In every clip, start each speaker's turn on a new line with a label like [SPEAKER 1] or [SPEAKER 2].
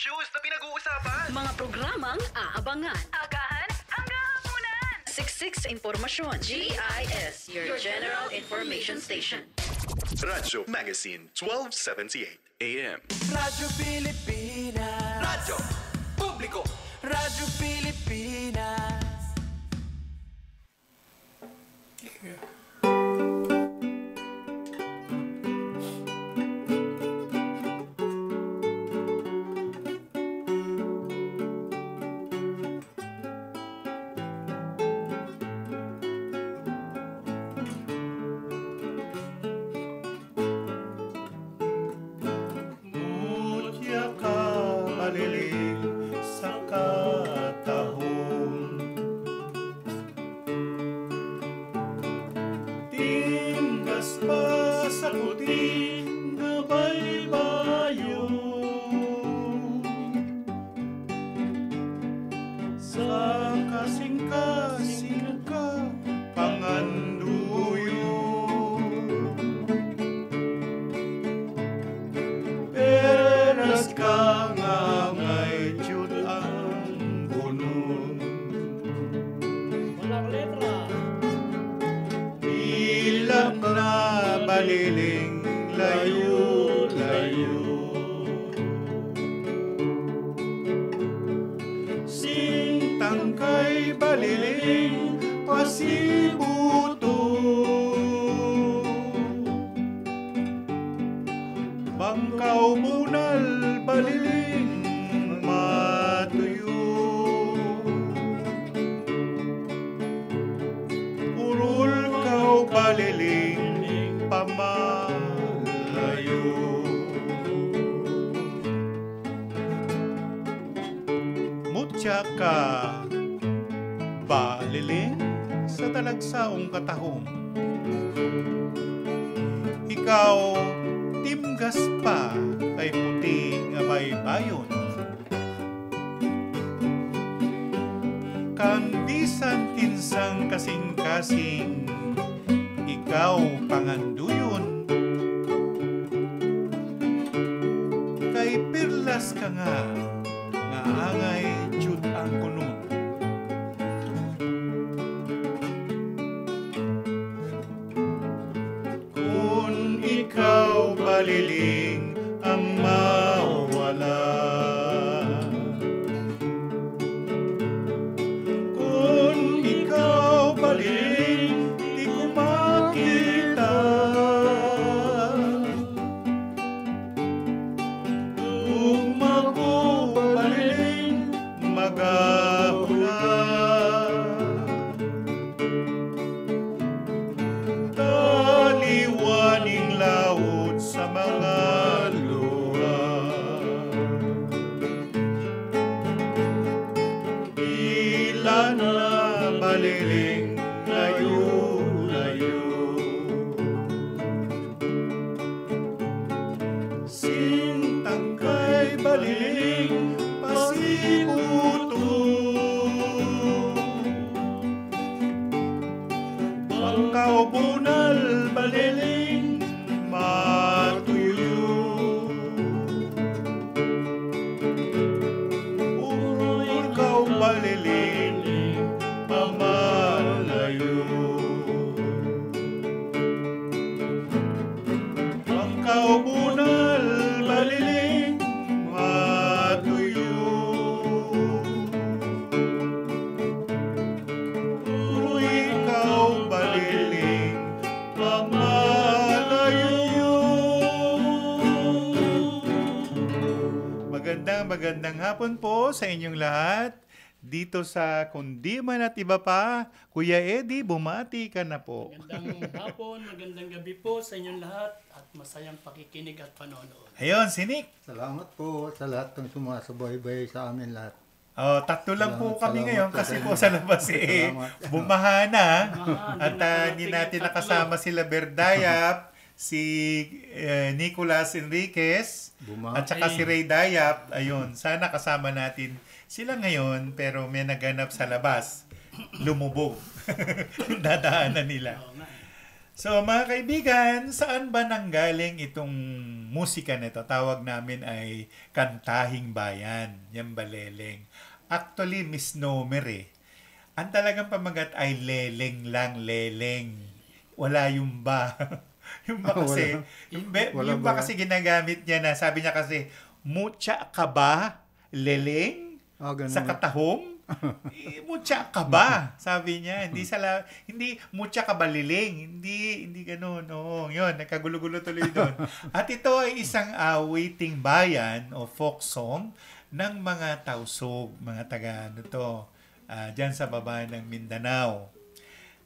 [SPEAKER 1] issues na pinag-uusapan.
[SPEAKER 2] Mga programang aabangan.
[SPEAKER 3] Agahan hanggang hapunan.
[SPEAKER 2] Siksik sa impormasyon. GIS, your general information station.
[SPEAKER 1] Radyo Magazine 1278 AM.
[SPEAKER 4] Radyo Pilipinas.
[SPEAKER 1] Radyo Publiko.
[SPEAKER 4] Radyo Pilipinas.
[SPEAKER 5] Baliling sa talagsaong katahong. Ikaw, timgas pa kay puti nga baybayon. Kang bisan kinsang kasing-kasing, ikaw panganduyon. Kay pirlas ka nga angay jud ang kunon. Kung ikaw baliling ang mawala, kung ikaw baliling di ko makita, kung ako baliling magahula, taliwaning laot sa mga luha. Ilan na baliling layo-layo, sintang kay baliling pasibuto. Ang kaubunal baliling matuyo, puro ikaw baliling pamalayo. Ang kaubunal baliling matuyo, puro ikaw baliling pamalayo. Magandang hapon po sa inyong lahat. Dito sa Kundi Man at Iba Pa, Kuya Eddie, bumati ka na po.
[SPEAKER 6] Magandang hapon, magandang gabi po sa inyong lahat at masayang pakikinig at panonood.
[SPEAKER 5] Ayun, Sinik.
[SPEAKER 7] Salamat po sa lahat ng sumasubaybay sa amin lahat.
[SPEAKER 5] Oh, tatlo lang po kami ngayon
[SPEAKER 7] po
[SPEAKER 5] kasi
[SPEAKER 7] sa
[SPEAKER 5] po
[SPEAKER 7] inyo.
[SPEAKER 5] sa labas bumaha na. At hindi natin
[SPEAKER 6] tatlo.
[SPEAKER 5] nakasama sila Berdayap, si Nicolas Enriquez,
[SPEAKER 7] Bumaha.
[SPEAKER 5] at saka si Ray Dayap. Ayun, sana kasama natin sila ngayon pero may naganap sa labas. Lumubog. Dadaanan nila.
[SPEAKER 6] Oo nga.
[SPEAKER 5] So mga kaibigan, saan ba nanggaling itong musika nito? Tawag namin ay Kantahing Bayan, yung baleleng. Actually, misnomer eh. Ang talagang pamagat ay leleng lang, leleng. Wala yung ba. Yung ba kasi, yung ba kasi ginagamit niya na, sabi niya kasi, mucha ka ba, leleng, sa katahom? Mucha ka ba? Sabi niya, hindi mucha ka ba liling? Hindi ganoon. No. Yun, nagkagulo-gulo tuloy doon. At ito ay isang awiting bayan o folk song ng mga Tausug, mga taga diyan sa baba ng Mindanao.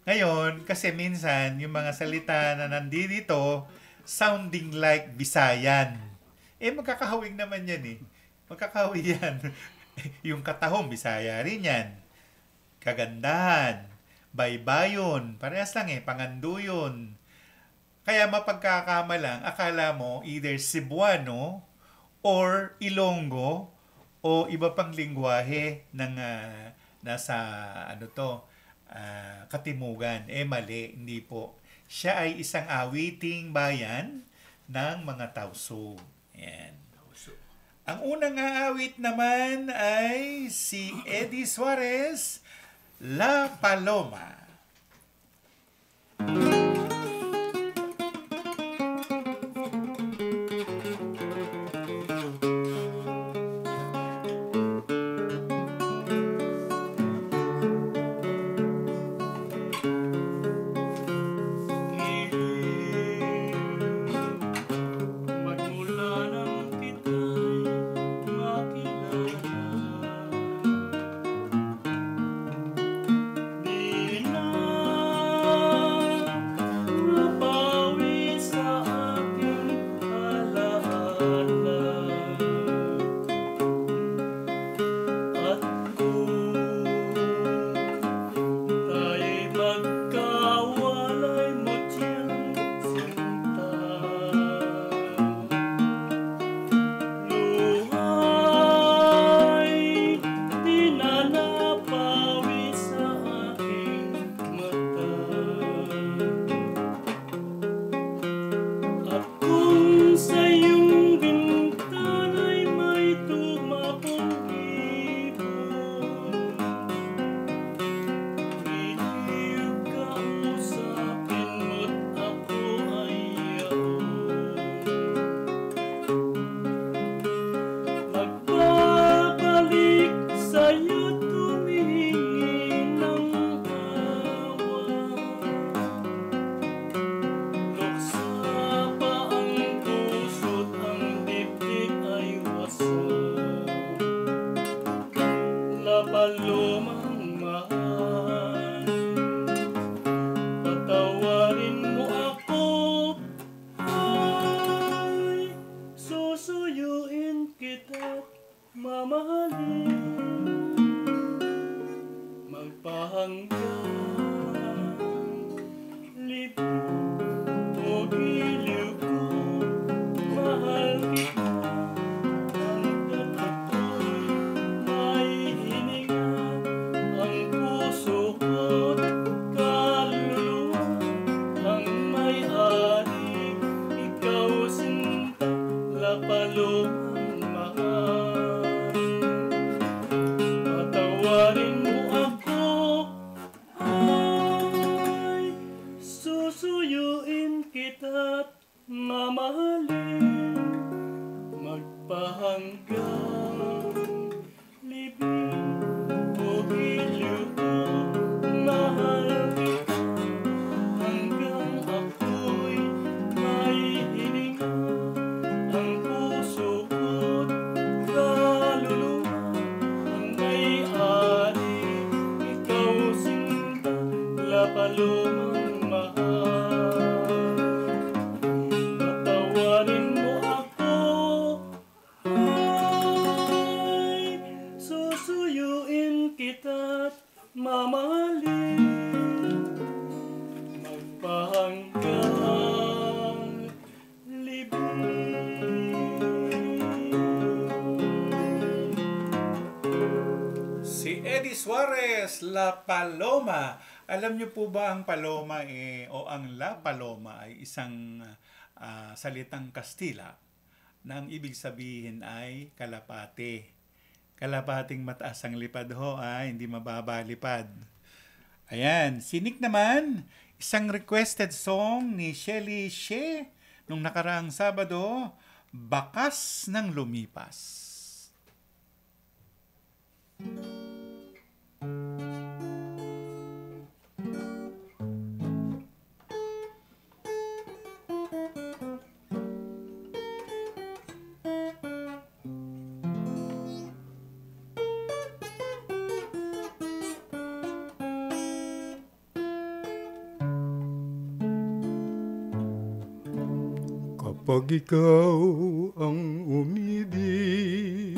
[SPEAKER 5] Ngayon, kasi minsan yung mga salita na nandito sounding like Visayan. Magkakahawig naman yan eh. Magkakahawig yan. Yung katahom, Bisaya rin yan. Kagandahan, baybayon, parehas lang panganduyon. Kaya mapagkakamalang, akala mo either Cebuano or Ilonggo o iba pang lingwahe ng nasa Katimugan. Mali, hindi po. Siya ay isang awiting bayan ng mga Tausug. Yan. Ang unang aawit naman ay si Eddie Suarez, La Paloma. Si Eddie Suarez, La Paloma. Alam niyo po ba ang paloma o ang La Paloma ay isang salitang Kastila na ang ibig sabihin ay kalapate. Kalapating mataas ang lipad ho ay hindi mababa lipad. Ayan, sinik naman, isang requested song ni Shelly Shea nung nakaraang Sabado, Bakas ng Lumipas.
[SPEAKER 7] Kapag ikaw ang umibig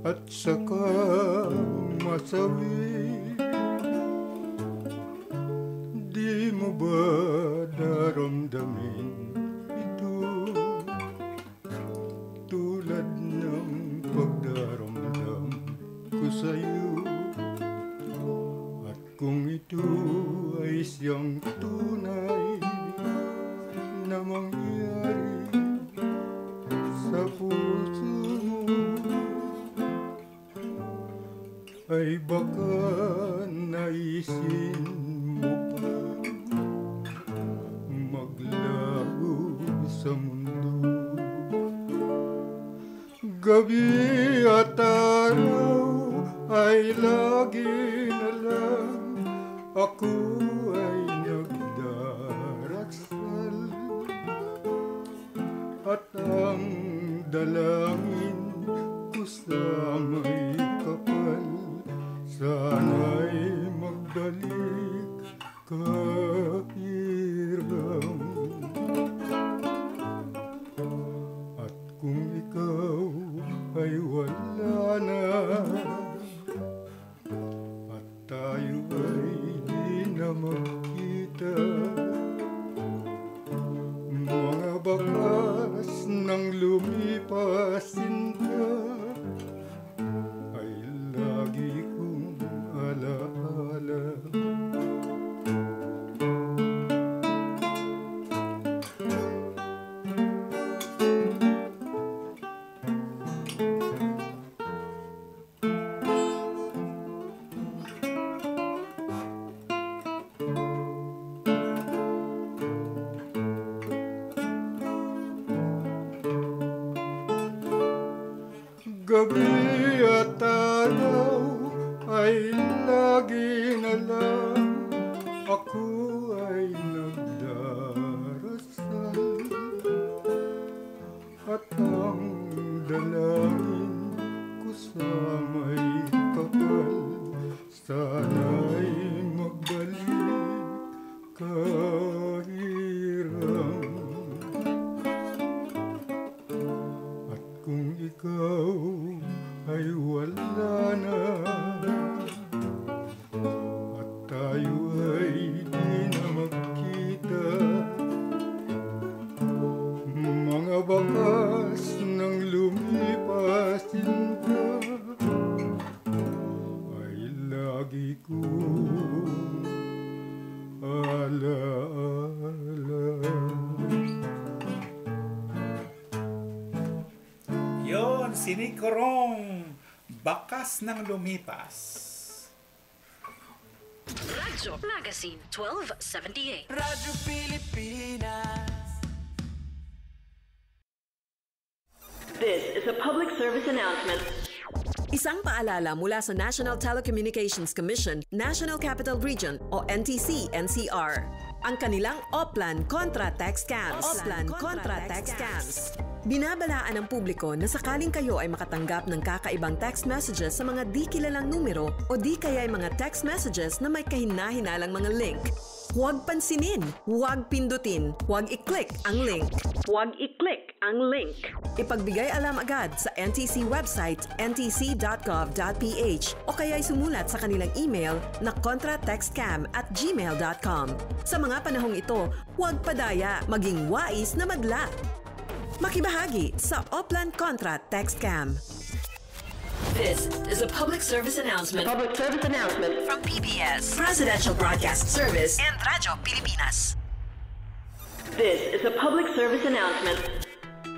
[SPEAKER 7] at saka masawi, di mo ba naramdamin ito tulad ng pagdaramdam ko sa'yo? At kung ito ay siyang tunay na mangyari sa puso mo, ay baka naisin mo pa maglaho sa mundo. Gabi at araw ay lagi na lang ako ay nagdarasal, at ang dalangin ko sa may kapal, sana'y magbalik ka hiram. At kung ikaw ay wala na, at tayo ay di na magkita, mga bakas ng lumipasin ka ay lagi kong alaala. Gabi at araw ay lagi na lang ako ay nagdarasal, at ang dalangin ko sa may kapal, sana'y magbalik ka hiram. At kung ikaw ay wala na, at tayo ay di na magkita, mga bakas ng lumipasin ka ay lagi kong alaala.
[SPEAKER 5] Yon, sinikorong Bakas ng Lumipas.
[SPEAKER 2] Radyo Magazine 1278.
[SPEAKER 4] Radyo Pilipinas.
[SPEAKER 2] This is a public service announcement.
[SPEAKER 8] Isang paalala mula sa National Telecommunications Commission, National Capital Region o NTC-NCR. Ang kanilang Oplan Contra Text Scams. Oplan Contra Text Scams. Binabalaan ng publiko na sakaling kayo ay makatanggap ng kakaibang text messages sa mga di kilalang numero o di kaya ay mga text messages na may kahina-hinalang mga link. Huwag pansinin, huwag pindutin, huwag i-click ang link.
[SPEAKER 2] Huwag i-click ang link.
[SPEAKER 8] Ipagbigay alam agad sa NTC website ntc.gov.ph o kaya'y sumulat sa kanilang email na contratextcam@gmail.com. Sa mga panahong ito, huwag padaya, maging wais na magla. Makibahagi sa Oplan Contra Text Scam. This is a public service announcement. From PBS, Presidential Broadcast Service, and Radyo Pilipinas. This is a public service announcement.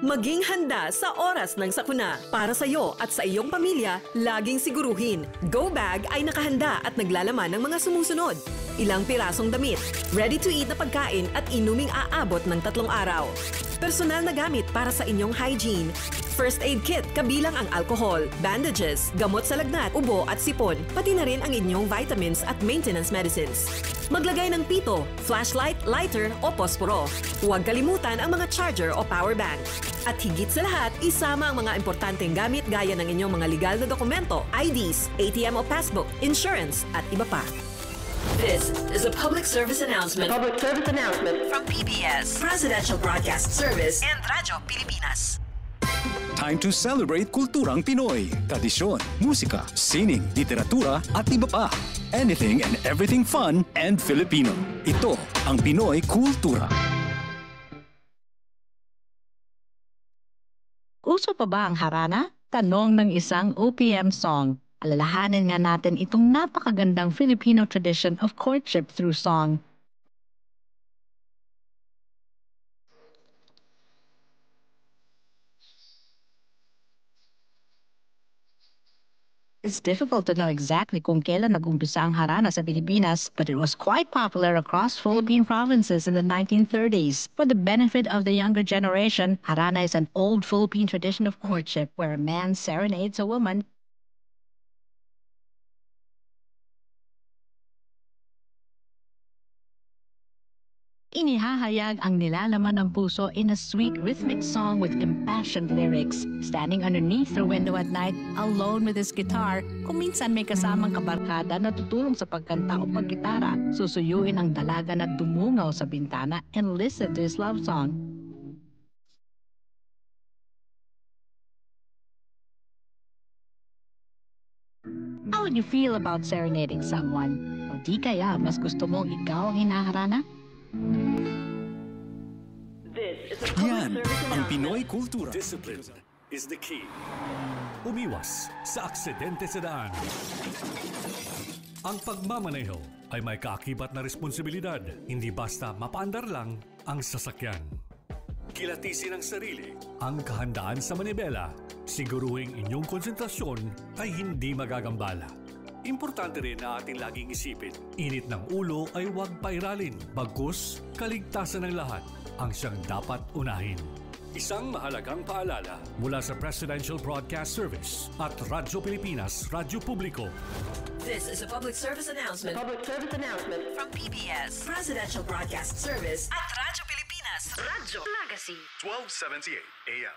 [SPEAKER 8] Maging handa sa oras ng sakuna. Para sa iyo at sa iyong pamilya, laging siguruhin. Go Bag ay nakahanda at naglalaman ng mga sumusunod. Ilang pirasong damit, ready-to-eat na pagkain at inuming aabot ng 3 araw. Personal na gamit para sa inyong hygiene. First aid kit kabilang ang alcohol, bandages, gamot sa lagnat, ubo at sipon, pati na rin ang inyong vitamins at maintenance medicines. Maglagay ng pito, flashlight, lighter o posporo. Huwag kalimutan ang mga charger o power bank. At higit sa lahat, isama ang mga importanteng gamit gaya ng inyong mga legal na dokumento, IDs, ATM o passbook, insurance at iba pa. This is a public service announcement. From PBS, Presidential Broadcast Service, and Radyo Pilipinas.
[SPEAKER 9] Time to celebrate kulturang Pinoy, tradisyon, musika, sining, literatura at iba pa. Anything and everything fun and Filipino. Ito ang Pinoy Kultura.
[SPEAKER 10] Uso pa ba ang harana? Tanong ng isang OPM song. Alalahanin nga natin itong napakagandang Filipino tradition of courtship through song. It's difficult to know exactly kung kailan nag-umpisa ang harana sa Pilipinas, but it was quite popular across Philippine provinces in the 1930s. For the benefit of the younger generation, harana is an old Philippine tradition of courtship where a man serenades a woman. Inihahayag ang nilalaman ng puso in a sweet rhythmic song with impassioned lyrics. Standing underneath the window at night, alone with his guitar, kung minsan may kasamang kabarkada na tutulong sa pagkanta o paggitara, susuyuin ang dalaga na dumungaw sa bintana and listen to his love song. How would you feel about serenading someone? O di kaya mas gusto mong ikaw ang hinaharana?
[SPEAKER 9] Yan ang Pinoy Kultura.
[SPEAKER 11] Discipline is the key. Umiwas sa aksidente sa daan. Ang pagmamaneho ay may kaakibat na responsibilidad. Hindi basta mapaandar lang ang sasakyan. Kilatisin ang sarili, ang kahandaan sa manibela. Siguruhing inyong konsentrasyon ay hindi magagambala. Importante rin na ating laging isipin, init ng ulo ay huwag pairalin, bagkus kaligtasan ng lahat ang siyang dapat unahin. Isang mahalagang paalala mula sa Presidential Broadcast Service at Radyo Pilipinas, Radyo Publiko.
[SPEAKER 8] This is a public service announcement. From PBS, Presidential Broadcast Service, at Radyo Pilipinas,
[SPEAKER 2] Radyo Magazine.
[SPEAKER 1] 1278 AM.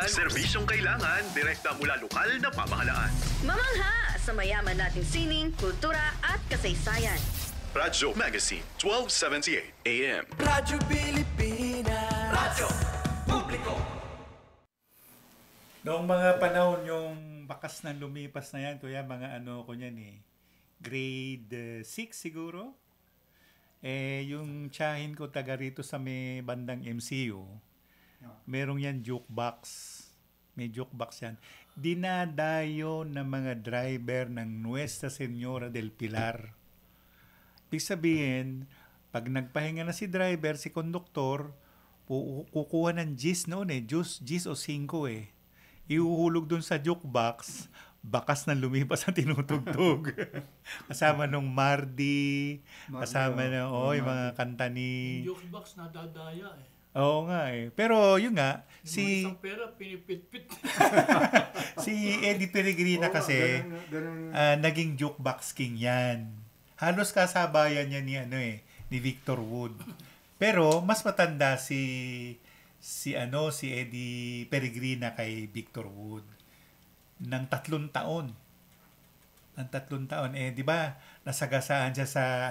[SPEAKER 1] Serbisyong kailangan, direkta mula lokal na pamahalaan.
[SPEAKER 2] Mamangha sa mayaman nating sining, kultura at kasaysayan.
[SPEAKER 1] Radyo Magazine, 1278 AM.
[SPEAKER 4] Radyo Pilipinas. Radyo Publiko.
[SPEAKER 5] Noong mga panahon yung bakas ng lumipas na yan, kuya, mga ano ko niyan grade 6 siguro. Yung tiyahin ko taga rito sa may bandang MCU, merong yan jukebox. May jukebox yan. Dinadayo ng mga driver ng Nuestra Señora del Pilar. Ibig sabihin, pag nagpahinga na si driver, si konduktor, kukuha ng gis noon gis o 5 Ihuhulog dun sa jukebox, bakas na lumipas ang tinutugtog. Kasama nung Mardi, kasama na, yung mga kanta ni...
[SPEAKER 6] Jukebox na dadaya
[SPEAKER 5] Oo nga Pero yun nga,
[SPEAKER 6] isang pera, pinipit-pit.
[SPEAKER 5] si Eddie Peregrina kasi, naging jukebox king yan. Halos kasabayan niya ni Victor Wood. Pero mas matanda si Eddie Peregrina kay Victor Wood ng 3 taon. Di ba? Nasagasaan siya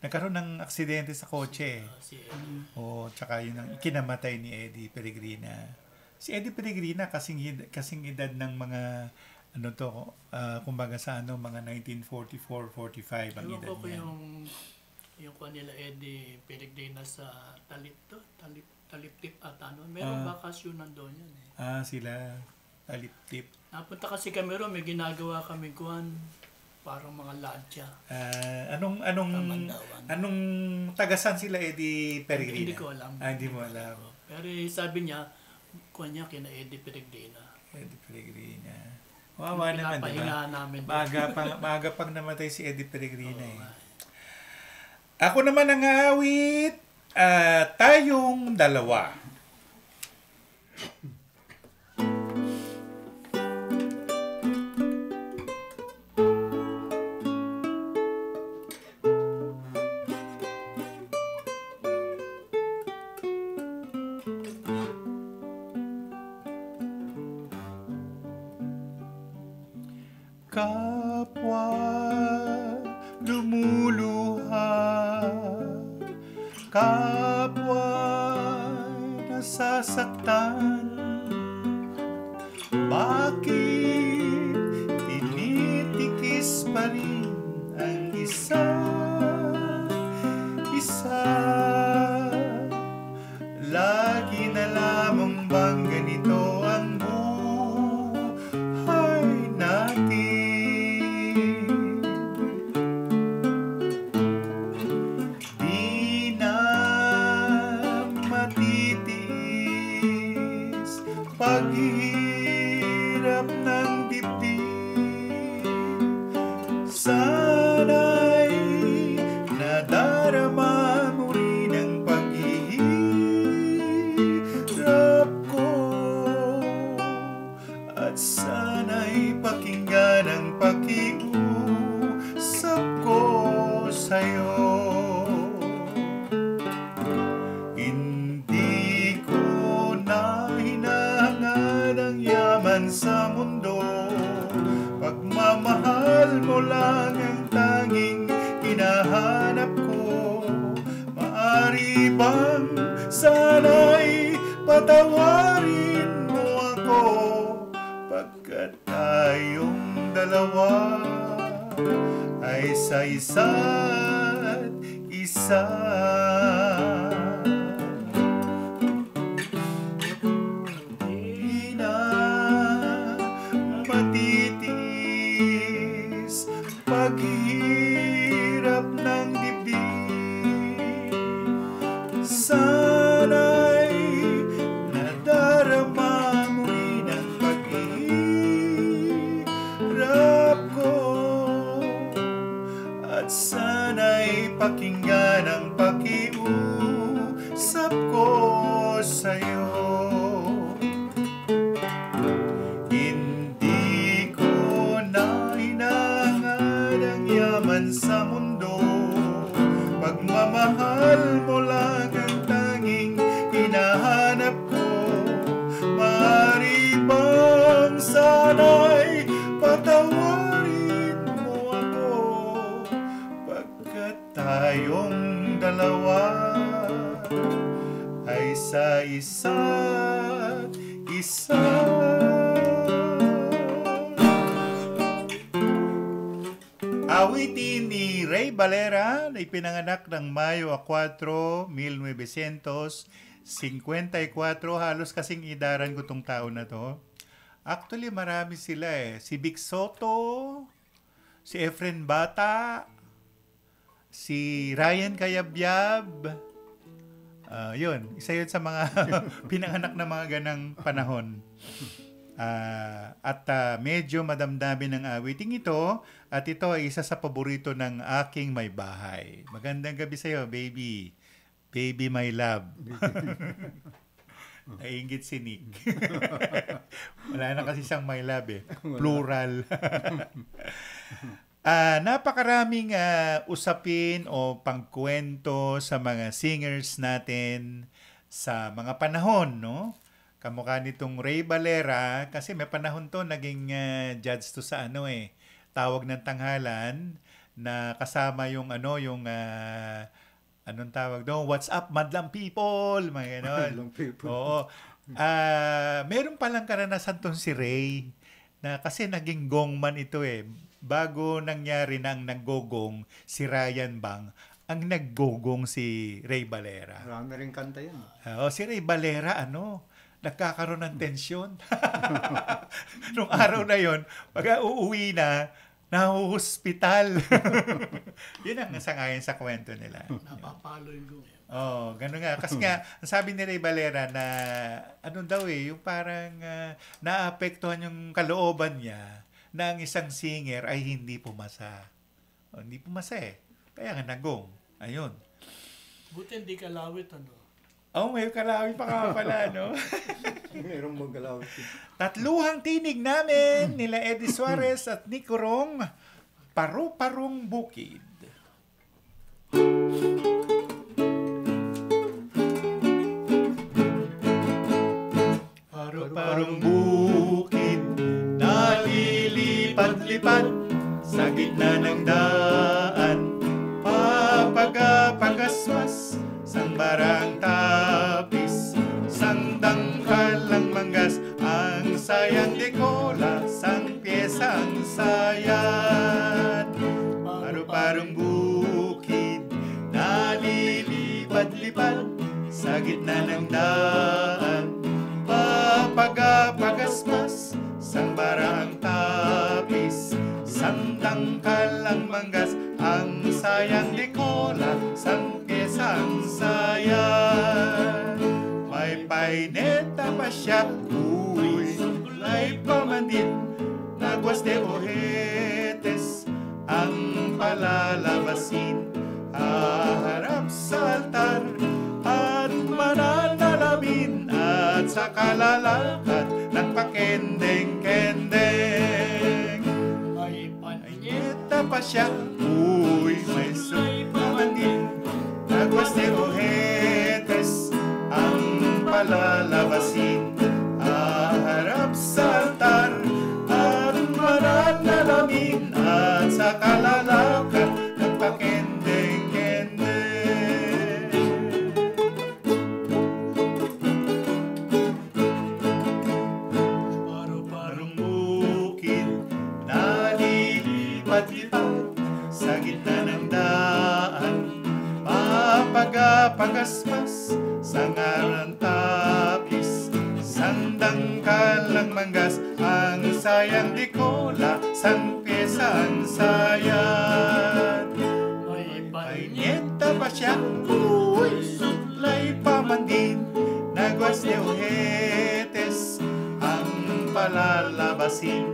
[SPEAKER 5] nagkaroon ng aksidente sa kotse. Tsaka yun ang ikinamatay ni Eddie Peregrina. Si Eddie Peregrina kasing edad ng mga kumbaga sa mga 1944-45 ang edad niya.
[SPEAKER 6] Yung kanila Eddie Peregrina sa Talit Taliptip at ano. Meron bakasyon nandoon yan eh.
[SPEAKER 5] Sila. Taliptip.
[SPEAKER 6] Napunta kasi kami ron, may ginagawa kami kuhan. Parang mga ladya.
[SPEAKER 5] Anong tagasan sila Eddie Peregrina?
[SPEAKER 6] Hindi ko alam.
[SPEAKER 5] Hindi mo alam.
[SPEAKER 6] Pero sabi niya, kuha niya kina Eddie Peregrina.
[SPEAKER 5] Eddie Peregrina. Wawa naman, di ba?
[SPEAKER 6] Namin.
[SPEAKER 5] Maaga pang namatay si Eddie Peregrina eh. Ako naman ang awit, Tayong Dalawa. Kapwa lumuluha, kapwa nasasaktan, bakit tinitikis pa rin ang isa? Lagi na lamang bang ganito ang buhay natin? Di na matitis paghihirap ng dibdib. Sana'y nadarama mo rin ang paghihirap ko, at sana'y pakinggan ang pakiusap ko sa'yo. Hindi ko na hinahangad ang yaman sa mundo, pagmamahal mo lang ang tanging hinahanap ko. Maaari bang sana'y patawarin mo ako, pagkat tayong dalawa ay sa isa't isa. Di na matitis paghihirap ng dibdib. Sana'y nadarama mo rin ang paghihirap ko, at sana'y pakinggan ang pakiusap ko sa'yo. Hindi ko na hinahangad ang yaman sa mundo, pagmamahal mo lang ang tanging hinahanap ko. Maaari bang sana'y patawarin mo ako, pagkat tayong dalawa ay sa isa't isa. Awitin ni Ray Valera na ipinanganak ng Mayo 4, 1954. Halos kasing idaran ko tong taon na to. Actually, marami sila eh. Si Vic Soto, si Efren Bata, si Ryan Cayabyab. Yun, isa yun sa mga pinanganak na mga ganang panahon. At medyo madamdamin ang awiting ito, at ito ay isa sa paborito ng aking may bahay. Magandang gabi sa iyo, baby. Baby my love. Nainggit si Nick. Wala na kasi siyang my love eh. Plural. Napakaraming usapin o pangkwento sa mga singers natin sa mga panahon, no? Kamukha nitong Ray Valera, kasi may panahon to naging judge to sa Tawag ng Tanghalan, na kasama yung anong tawag doon? What's up, Madlang People? Mga ganon.
[SPEAKER 7] Madlang People.
[SPEAKER 5] Oo. Meron palang karanasan tong si Ray, na kasi naging gongman ito eh. Bago nangyari nang naggogong si Ryan Bang, ang naggogong si Ray Valera.
[SPEAKER 7] Marami rin kanta yun.
[SPEAKER 5] Si Ray Valera, nagkakaroon ng tensyon. Nung araw na yon, pag uuwi na, nahuhospital. Yun ang sangayon sa kwento nila.
[SPEAKER 6] Napapalo yung gong.
[SPEAKER 5] Gano'n nga. Kasi nga, sabi ni Ray Valera na, yung parang naapektuhan yung kalooban niya na ang isang singer ay hindi pumasa. Hindi pumasa Kaya nga nagong. Ayun.
[SPEAKER 6] Buti hindi kalawit,
[SPEAKER 5] May kalawit pa ka pala, no?
[SPEAKER 7] Mayroong magkalawit.
[SPEAKER 5] Tatluhang tinig namin nila Eddie Suarez at Nico Rong, Paru-Parong Bukid. Paru-parong bukid, nalilipad-lipad sa gitna ng daan, papagapagaswas sang barang tapis, sang dangkalang manggas, ang sayang dekola, sang pyesa ang sayan. Paru-parong bukid, nalilipad-lipad sa gitna ng daan, papagapagasmas sang barang tapis, sang dangkalang manggas, ang sayang dekola, sang pyesa ang sayan. May paineta pa siya, kulay pamandit, nagwas de ojetes, ang palalabasin, haharap sa altar, at mananalamin, at sa kalalakad ng pakendeng-kendeng.
[SPEAKER 6] May
[SPEAKER 5] paineta pa siya, may supamandit, nagwas de ojetes, ang palalabasin, haharap sa altar, at mananalamin, at sa kalalakad ng pakendeng-kendeng. Paru-parong bukid, nalilipad-lipad sa gitna ng daan, papagapagasmas sang arang tapis, sang dangkalang manggas, ang sayang dekola, sang pyesa ang sayan. May paineta pa siya, suklay pamandin, nagwas de ojetes, ang palalabasin,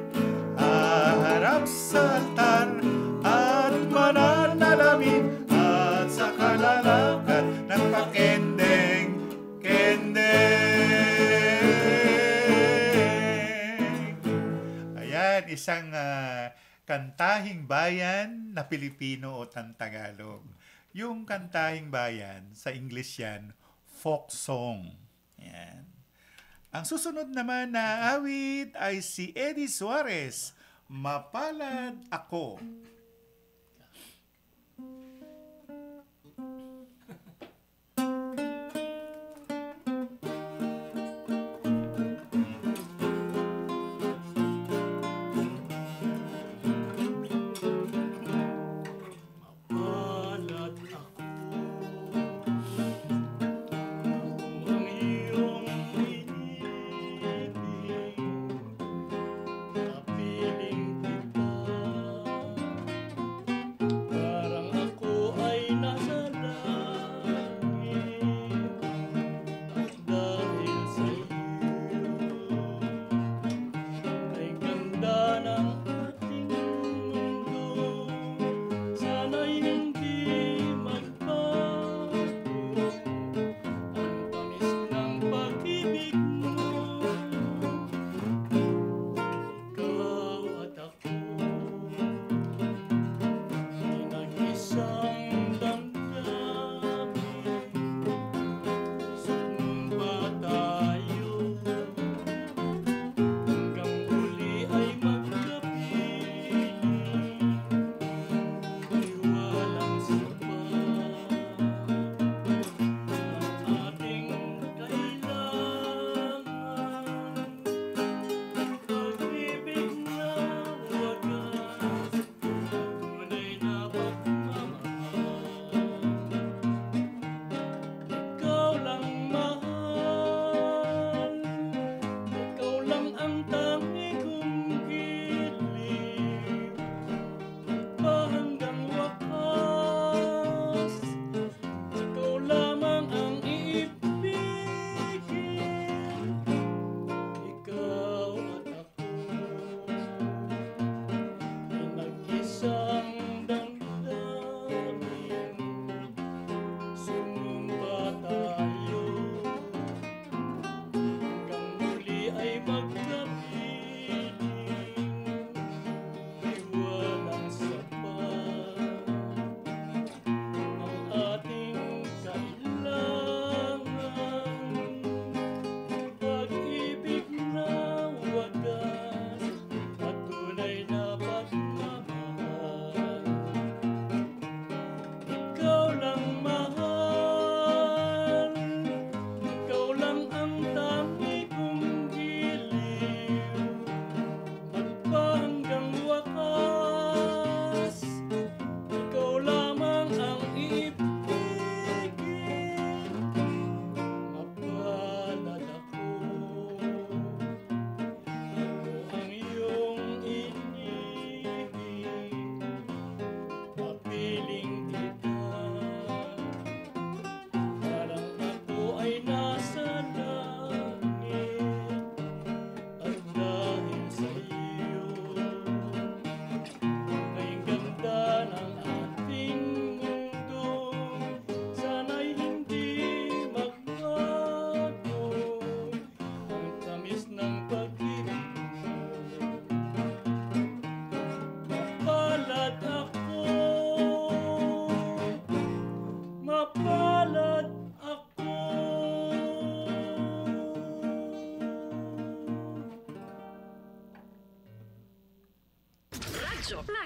[SPEAKER 5] haharap sa altar, at mananalamin, at sa kalalakad ng pakendeng-kendeng. Ayan, isang kantahing bayan na Pilipino o Tagalog. Yung kantahing bayan, sa English yan, folk song. Ayan. Ang susunod naman na awit ay si Eddie Suarez, Mapalad Ako.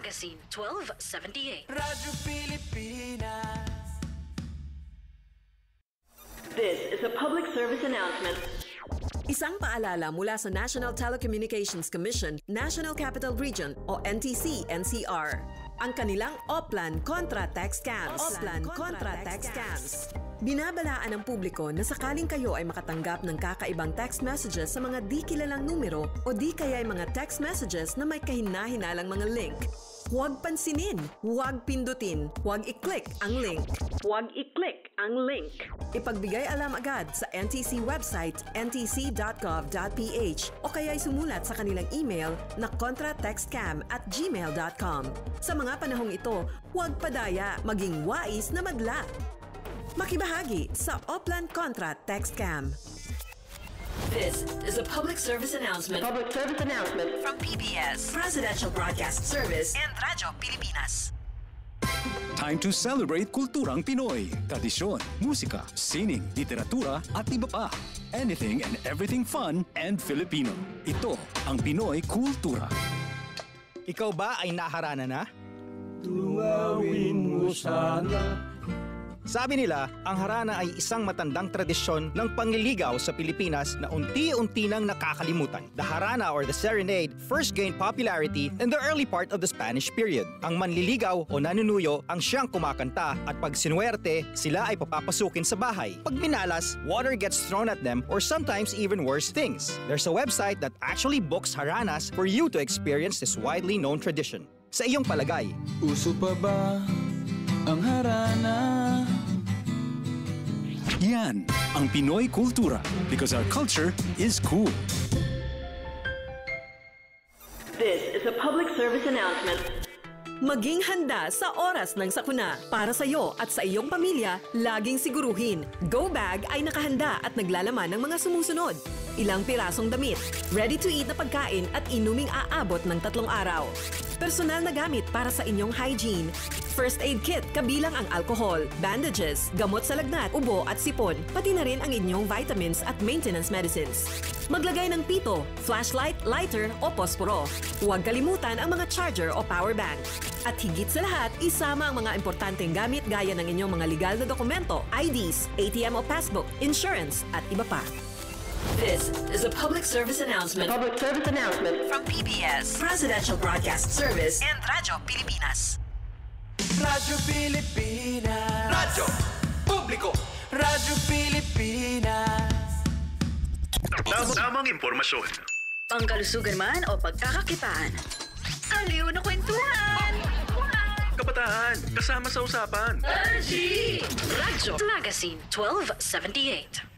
[SPEAKER 2] Magazine 1278.
[SPEAKER 4] Radyo Pilipinas.
[SPEAKER 2] This is a public service announcement.
[SPEAKER 8] Isang paalala mula sa National Telecommunications Commission, National Capital Region o NTC-NCR. Ang kanilang Oplan Contra Text Scams. Oplan Contra Text Scams. Binabalaan ng publiko na sakaling kayo ay makatanggap ng kakaibang text messages sa mga di kilalang numero o di kaya ay mga text messages na may kahina-hinalang mga link. Huwag pansinin, huwag pindutin, huwag i-click ang link. Huwag i-click ang link. Ipagbigay alam agad sa NTC website ntc.gov.ph o kaya'y sumulat sa kanilang email na contratextcam@gmail.com. Sa mga panahong ito, huwag padaya, maging wais na madla. Makibahagi sa Oplan Contra Text Scam.
[SPEAKER 2] This is a public service announcement. Public service announcement from PBS, Presidential Broadcast Service, and Radyo Pilipinas.
[SPEAKER 9] Time to celebrate kulturang Pinoy. Tradisyon, musika, sining, literatura at iba pa. Anything and everything fun and Filipino. Ito ang Pinoy Kultura.
[SPEAKER 12] Ikaw ba ay naharana na?
[SPEAKER 7] Tunawin mo sana.
[SPEAKER 12] Sabi nila, ang harana ay isang matandang tradisyon ng pangliligaw sa Pilipinas na unti-unti nang nakakalimutan. The harana or the serenade first gained popularity in the early part of the Spanish period. Ang manliligaw o nanunuyo ang siyang kumakanta at pag sinuwerte, sila ay papapasukin sa bahay. Pag minalas, water gets thrown at them or sometimes even worse things. There's a website that actually books haranas for you to experience this widely known tradition. Sa iyong palagay,
[SPEAKER 13] uso pa ba ang harana?
[SPEAKER 9] Yan ang Pinoy Kultura because our culture is cool.
[SPEAKER 2] This is a public service announcement.
[SPEAKER 8] Maging handa sa oras ng sakuna. Para sa iyo at sa iyong pamilya, laging siguruhin, Go Bag ay nakahanda at naglalaman ng mga sumusunod. Ilang pirasong damit, ready-to-eat na pagkain at inuming aabot ng 3 araw. Personal na gamit para sa inyong hygiene. First aid kit kabilang ang alcohol, bandages, gamot sa lagnat, ubo at sipon, pati na rin ang inyong vitamins at maintenance medicines. Maglagay ng pito, flashlight, lighter o posporo. Huwag kalimutan ang mga charger o power bank. At higit sa lahat, isama ang mga importanteng gamit gaya ng inyong mga legal na dokumento, IDs, ATM o passbook, insurance at iba pa.
[SPEAKER 2] This is a public service announcement. Public service announcement from PBS, Presidential Broadcast Service, and Radyo Pilipinas.
[SPEAKER 4] Radyo Pilipinas. Radyo Publiko. Radyo Pilipinas.
[SPEAKER 1] Tamang impormasyon.
[SPEAKER 2] Pangkalusugan man o pagkakakitaan. Aliw na kwentuhan!
[SPEAKER 1] Kabataan, kasama sa usapan.
[SPEAKER 2] Energy! Radyo Magazine 1278.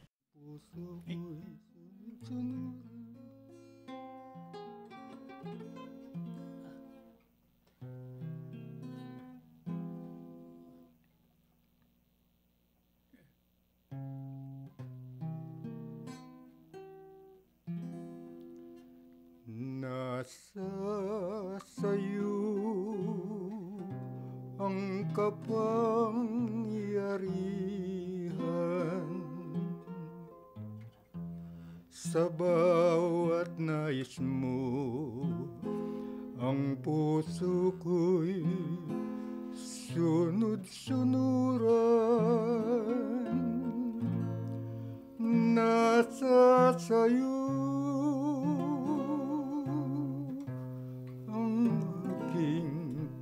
[SPEAKER 7] Nasa sayo ang kapangyarihan sa bawat nais mo, ang puso ko'y sunod-sunuran. Nasa sayo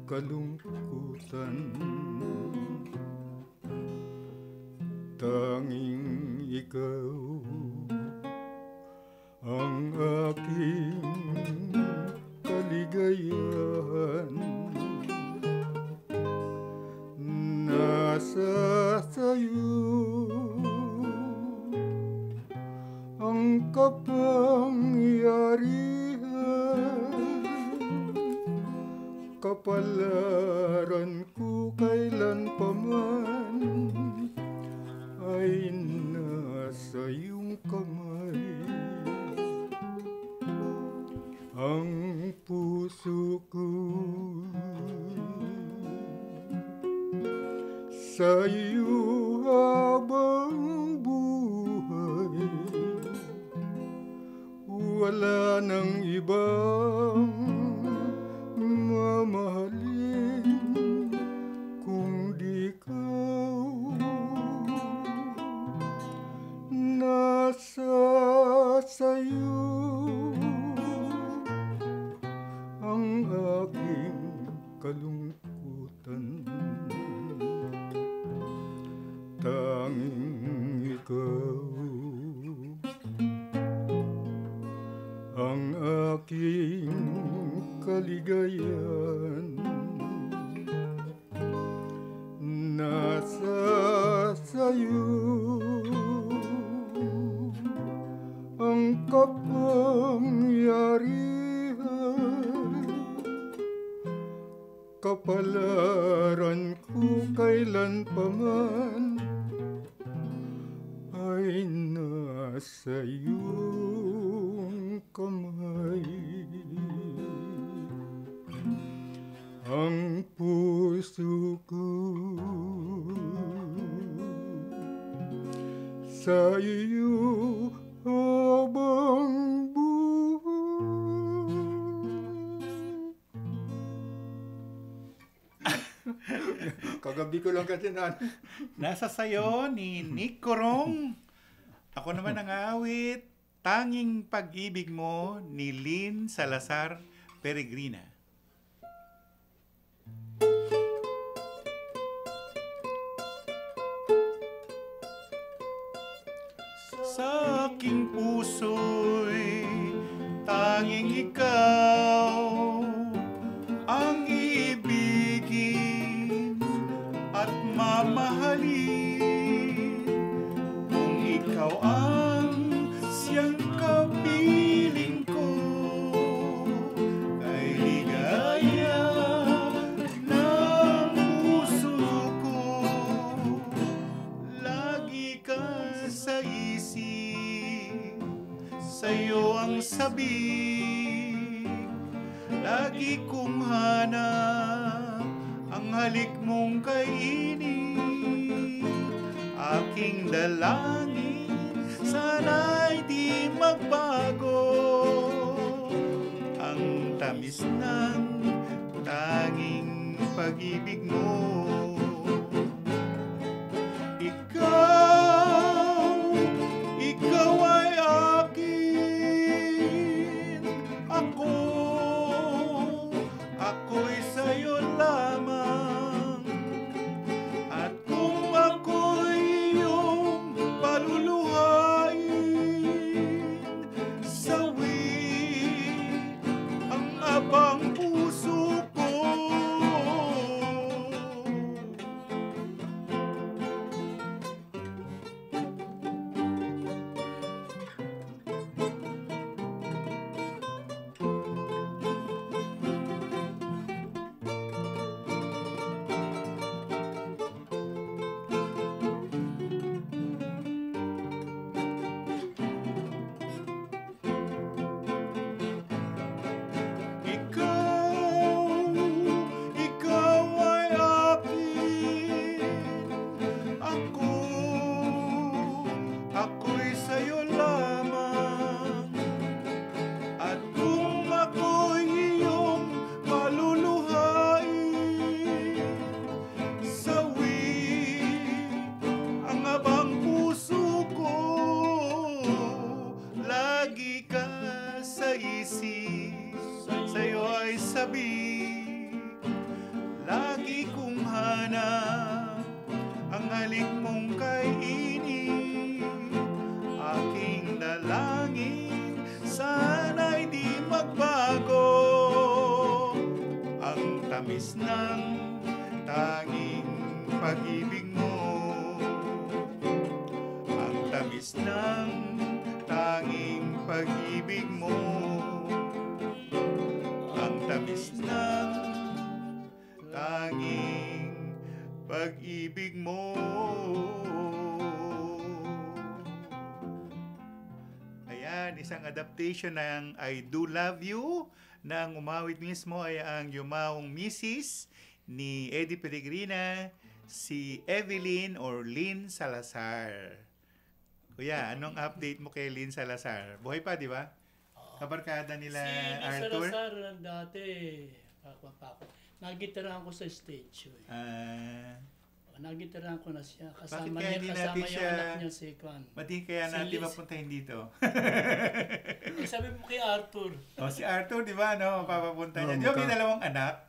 [SPEAKER 7] kalungkutan, tanging ikaw ang aking kaligayahan. Nasa sayo ang kapangyarihan, kapalaran ko kailan paman ay nasa iyong kamay. Ang puso ko sa iyo habang buhay, wala nang ibang mamahalin. kailan pa man ay nasa iyong kamay. Ang puso ko sa iyo habang kagabi ko lang kasi
[SPEAKER 5] Nasa sayo ni Nick Corong. Ako naman ang awit, Tanging Pag-ibig Mo ni Lynn Salazar Peregrina. Sa aking puso'y tanging ikaw ang ibigin at mamahalin. Kung ikaw ang siyang kapiling ko, kay ligaya ng puso ko. Lagi ka sa isip, sa'yo ang sabik. Lagi kong hanap ang halik mong kainin. Aking dalangin, sana'y di magbago ang tamis ng tanging pag-ibig mo. Ikaw ay akin, ako'y sa'yo lamang. At kung ako'y iyong paluluhain, sawi ang abang puso ko. Ikaw ay akin, ako'y sa'yo lamang. At kung ako'y iyong paluluhain, sawi ang abang puso ko. Lagi ka sa isip, sa'yo ay sabik. Lagi kong hanap ang halik mong kainin. Aking dalangin, sana'y di magbago ang tamis ng tanging pag-ibig mo. Ang tamis ng tanging pag-ibig mo. Ang tamis ng tanging pag-ibig mo. Ayan, isang adaptation ng I Do Love You na ang umawit mismo ay ang yumaong misis ni Eddie Peregrina, si Evelyn or Lynn Salazar. Kuya, anong update mo kay Lynn Salazar? Buhay pa, di ba? Kabarkada nila Arthur?
[SPEAKER 6] Si Salazar dati, nagitirahan ko sa stage. Nagitirahan ko na siya. Kasama yung anak niya si Kwan.
[SPEAKER 5] Bakit kaya natin mapuntahin dito?
[SPEAKER 6] Sabi mo kay Arthur.
[SPEAKER 5] Si Arthur, di ba? No, papapunta niya. Di ba may dalawang anak?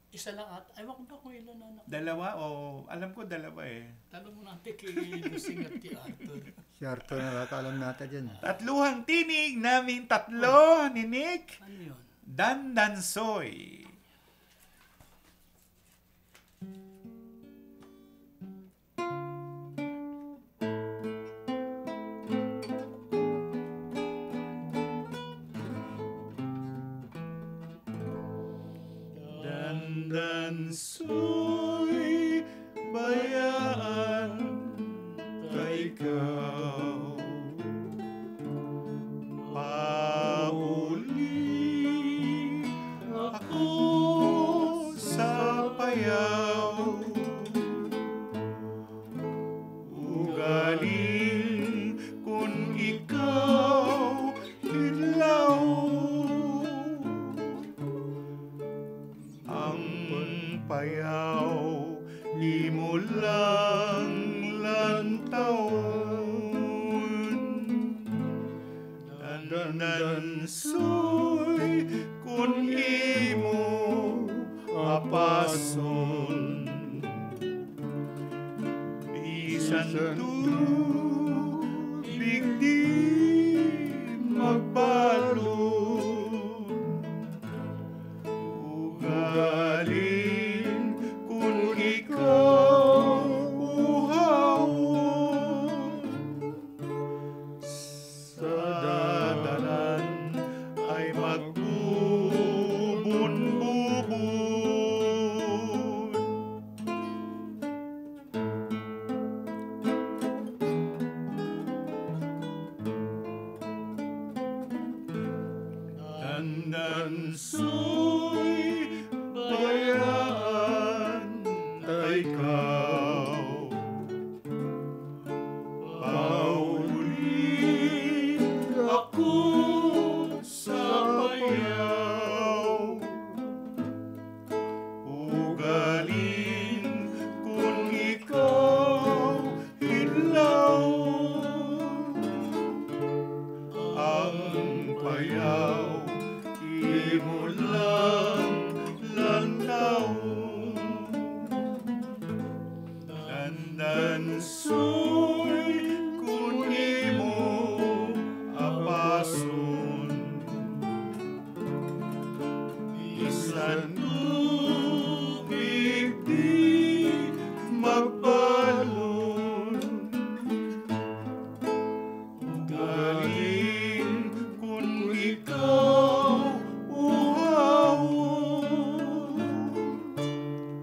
[SPEAKER 6] Isa lang at, ayaw ko ba kung ilan anak?
[SPEAKER 5] Dalawa o, alam ko dalawa eh.
[SPEAKER 6] Tanong mo natin kay Lusing at kay Arthur.
[SPEAKER 7] Si Arthur, nakakalam natin dyan.
[SPEAKER 5] Tatluhang tinig naming tatlo ni Nick.
[SPEAKER 6] Ano yun?
[SPEAKER 5] Dandansoy.
[SPEAKER 4] Dandansoy,
[SPEAKER 5] imo lang lantawon, dandansoy kun imo apason, bisan tubig di magbalon, ugalin kun ikaw uhawon, sa dalan ay magbubun-bubun. Dandansoy bayaan ta ikaw, pauli ako sa bayaw, ugalin kun ikaw hilaw, ang bayaw imo lang lantawon, dandansoy kun imo apason, bisan tubig di magbalon, ugalin kun ikaw uhawon,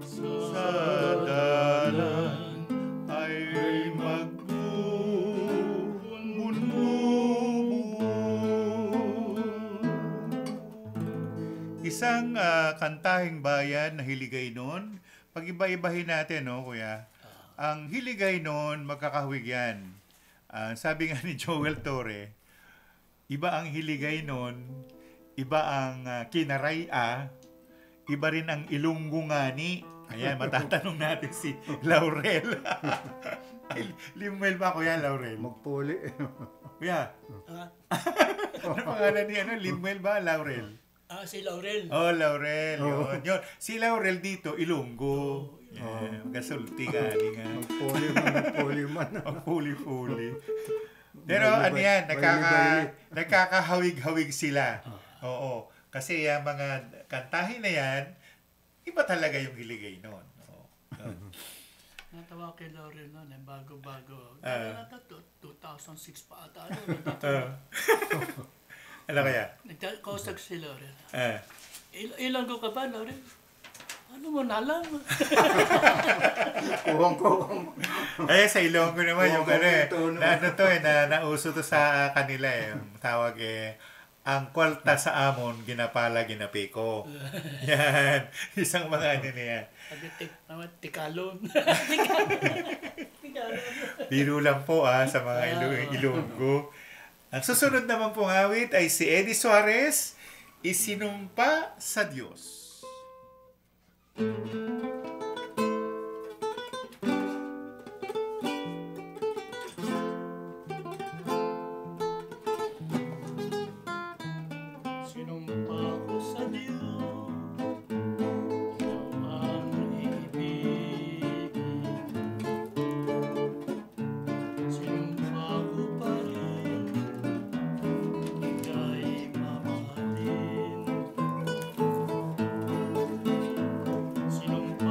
[SPEAKER 5] sa dalan ay magbubun-bubun. Isang kantahing bayan na Hiligay Noon. Pag-iba-ibahin natin, no, kuya? Ang Hiligay Noon, magkakahawig yan. Sabi nga ni Joel Torre, iba ang Hiligay Noon, iba ang Kinaraya, iba rin ang Ilunggo ngani. Ayan, matatanong natin si Laurel. Ay, Limuel ba, kuya, Laurel?
[SPEAKER 7] Magpuli.
[SPEAKER 5] Kuya, ano pangalan niya? Limuel ba, Laurel?
[SPEAKER 6] Si Laurel.
[SPEAKER 5] Oh, Laurel. Yun. Si Laurel dito, Ilunggo. Gasulti nga.
[SPEAKER 7] Magpuli man.
[SPEAKER 5] Magpuli-puli. Pero ano yan, nakakahawig-hawig sila. Oo. Kasi yung mga kantahin na yan, iba talaga yung Hiligay Noon.
[SPEAKER 6] Natawa kay Laurel noon, bago-bago. 2006 pa ata.
[SPEAKER 5] Ano kaya?
[SPEAKER 6] Nagkausap si Laurel. Ilonggo ka ba, Laurel? Ano mo nalang?
[SPEAKER 7] Kuwang-kuwang.
[SPEAKER 5] Sa Ilonggo naman yung nauso to sa kanila tawag ang kwalta sa amon, ginapala, ginapiko. Yan. Isang mga ano niya.
[SPEAKER 6] Tikalon.
[SPEAKER 5] Biro lang po sa mga Ilonggo. Ang susunod naman pong awit ay si Eddie Suarez, Isinumpa sa Diyos.
[SPEAKER 6] Sinumpa ko sa Diyos, ikaw ang ibigin. Sinumpa ko pa rin, ika'y mamahalin. Sinumpa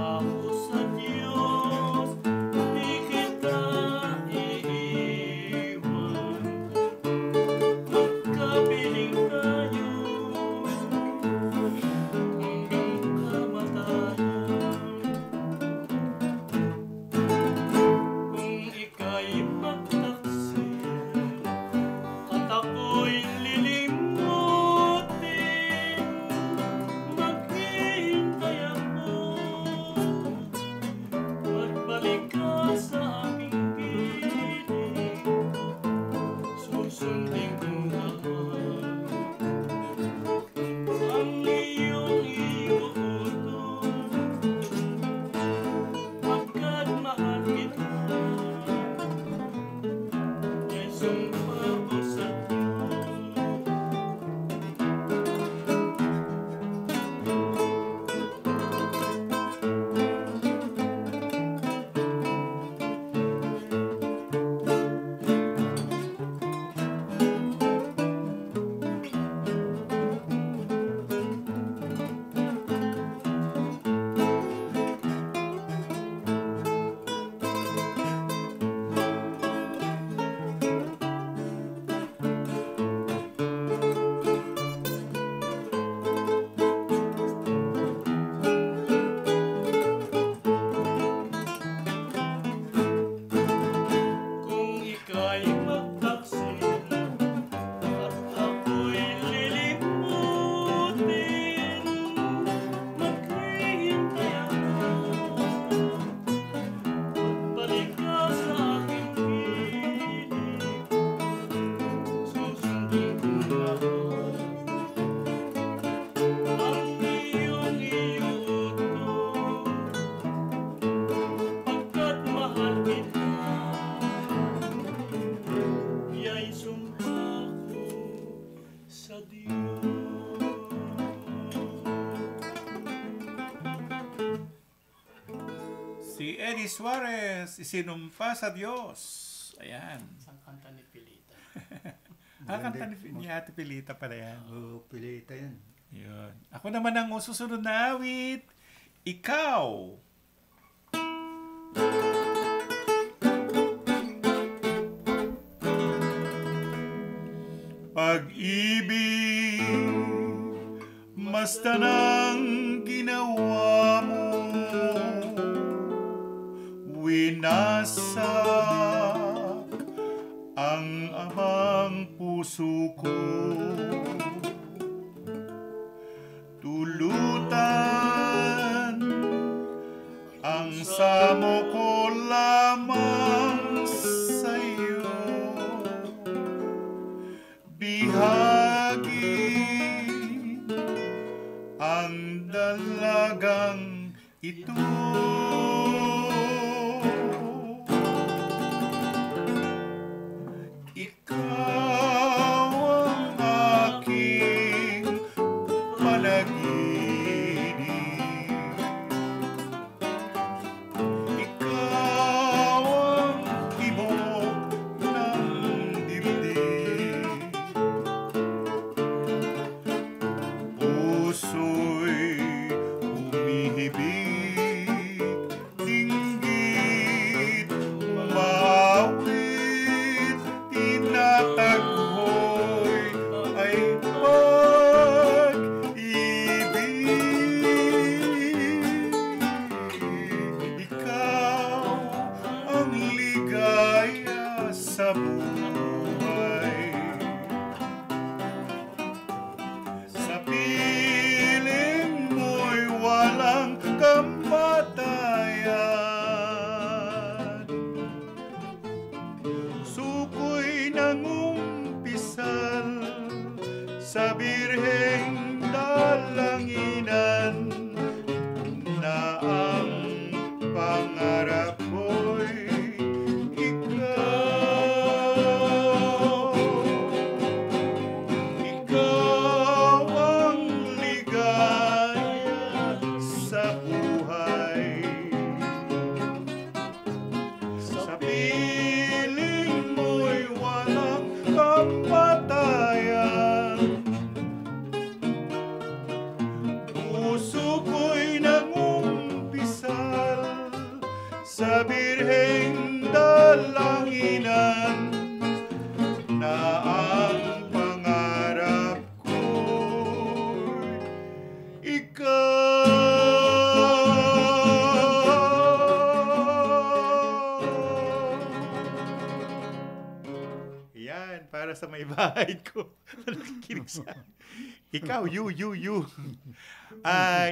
[SPEAKER 5] Eddie Suarez, isinumpa sa Diyos. Ayan.
[SPEAKER 6] Isang kanta ni Pilita.
[SPEAKER 5] Kanta ni Ate Pilita pala yan.
[SPEAKER 7] Oo, Pilita yan.
[SPEAKER 5] Yun. Ako naman ang susunod na awit, Ikaw. Pag-ibig, basta nang ginawa mo, winasak ang abang puso ko. Tulutan ang samo ko lamang sa'yo. Bihagi ang dalagang ito. Ikaw ang aking panaginip. Ikaw ang tibok ng dibdib. Puso'y humihibig, dinggit, maawit, tinataghoy ay pag-ibig. Ikaw ang ligaya sa buhay. Sa piling mo'y walang kamatayan. Suko'y nangumpisal sa birheng dalanginan na ang pangarap ko'y ikaw. Ikaw ang ligaya sa buhay. Sa piling mo'y walang kamatayan. Puso ko'y nangumpisal sa birheng dalanginan na ang pangarap ko'y ikaw. Yan, para sa may bahay ko. Nakikinig sa ikaw, you.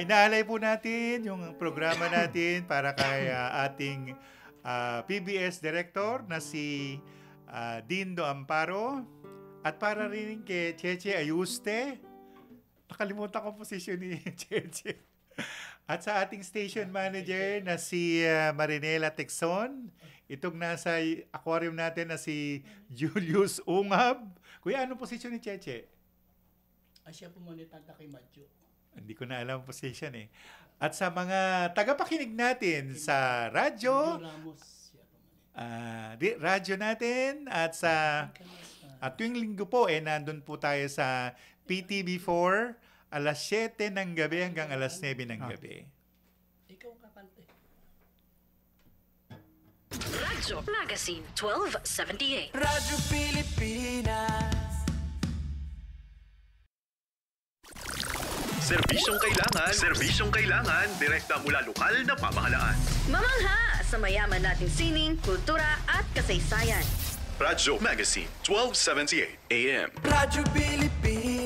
[SPEAKER 5] Inaalay po natin yung programa natin para kay ating PBS Director na si Dindo Amparo at para rin kay Cheche Ayuste. Nakalimutan ko posisyon ni Cheche. At sa ating station manager na si Marinela Texon. Itong nasa aquarium natin na si Julius Ungab. Kuya, anong posisyon ni Cheche?
[SPEAKER 6] Siya po monitanta kay Madjo.
[SPEAKER 5] Hindi ko na alam ang position eh. At sa mga tagapakinig natin sa radyo, radyo natin at sa tuwing linggo po nandun po tayo sa PTV4 alas 7 ng gabi hanggang alas 9 ng gabi.
[SPEAKER 6] Ikaw kakante.
[SPEAKER 2] Radyo Magazine 1278.
[SPEAKER 4] Radyo Pilipinas.
[SPEAKER 1] Serbisyong kailangan, direkta mula lokal na pamahalaan.
[SPEAKER 2] Mamangha sa mayaman nating sining, kultura at kasaysayan.
[SPEAKER 1] Radyo Magazine 1278 AM.
[SPEAKER 4] Radyo Pilipinas.